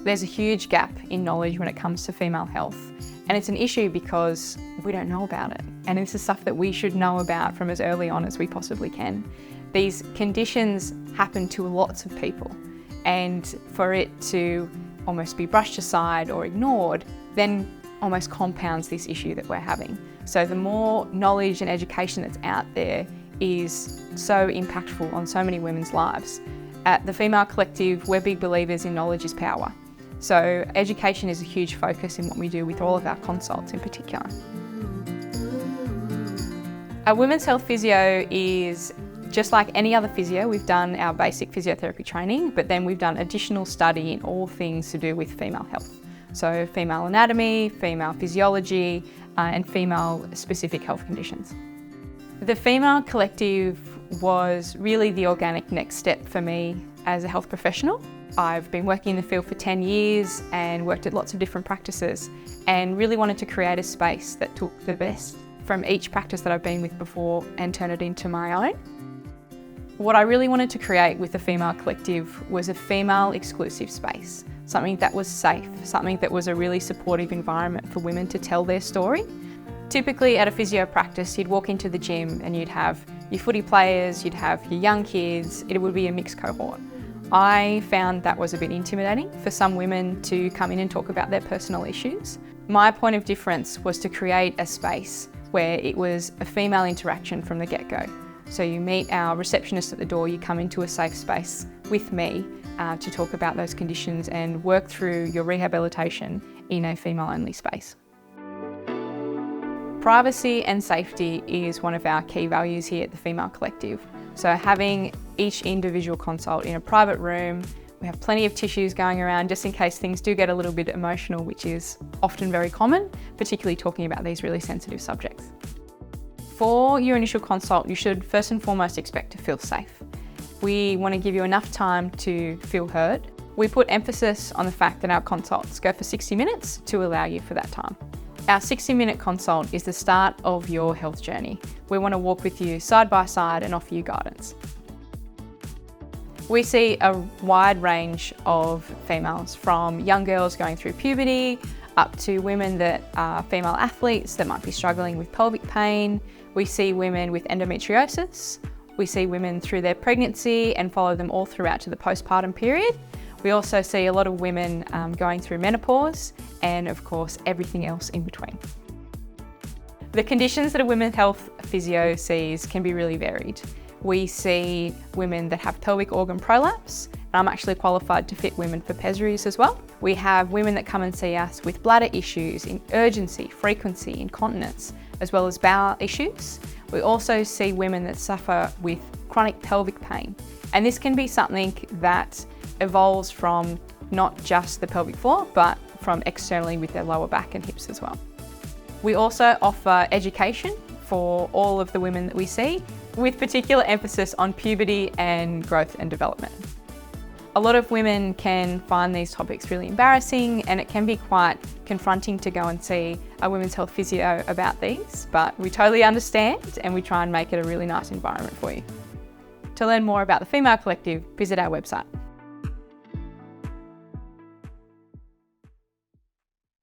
There's a huge gap in knowledge when it comes to female health, and it's an issue because we don't know about it. And this is stuff that we should know about from as early on as we possibly can. These conditions happen to lots of people, and for it to almost be brushed aside or ignored then almost compounds this issue that we're having. So the more knowledge and education that's out there is so impactful on so many women's lives. At the Female Collective, we're big believers in knowledge is power. So education is a huge focus in what we do with all of our consults in particular. Our women's health physio is just like any other physio. We've done our basic physiotherapy training, but then we've done additional study in all things to do with female health. So female anatomy, female physiology, and female specific health conditions. The Female Collective was really the organic next step for me as a health professional. I've been working in the field for 10 years and worked at lots of different practices, and really wanted to create a space that took the best from each practice that I've been with before and turn it into my own. What I really wanted to create with the Female Collective was a female exclusive space, something that was safe, something that was a really supportive environment for women to tell their story. Typically at a physio practice, you'd walk into the gym and you'd have your footy players, you'd have your young kids, it would be a mixed cohort. I found that was a bit intimidating for some women to come in and talk about their personal issues. My point of difference was to create a space where it was a female interaction from the get-go. So you meet our receptionist at the door, you come into a safe space with me to talk about those conditions and work through your rehabilitation in a female-only space. Privacy and safety is one of our key values here at the Female Collective. So having each individual consult in a private room, we have plenty of tissues going around just in case things do get a little bit emotional, which is often very common, particularly talking about these really sensitive subjects. For your initial consult, you should first and foremost expect to feel safe. We want to give you enough time to feel heard. We put emphasis on the fact that our consults go for 60 minutes to allow you for that time. Our 60-minute consult is the start of your health journey. We want to walk with you side by side and offer you guidance. We see a wide range of females, from young girls going through puberty up to women that are female athletes that might be struggling with pelvic pain. We see women with endometriosis. We see women through their pregnancy and follow them all throughout to the postpartum period. We also see a lot of women going through menopause and, of course, everything else in between. The conditions that a women's health physio sees can be really varied. We see women that have pelvic organ prolapse, and I'm actually qualified to fit women for pessaries as well. We have women that come and see us with bladder issues in urgency, frequency, incontinence, as well as bowel issues. We also see women that suffer with chronic pelvic pain, and this can be something that evolves from not just the pelvic floor, but from externally with their lower back and hips as well. We also offer education for all of the women that we see, with particular emphasis on puberty and growth and development. A lot of women can find these topics really embarrassing, and it can be quite confronting to go and see a women's health physio about these, but we totally understand and we try and make it a really nice environment for you. To learn more about the Female Collective, visit our website.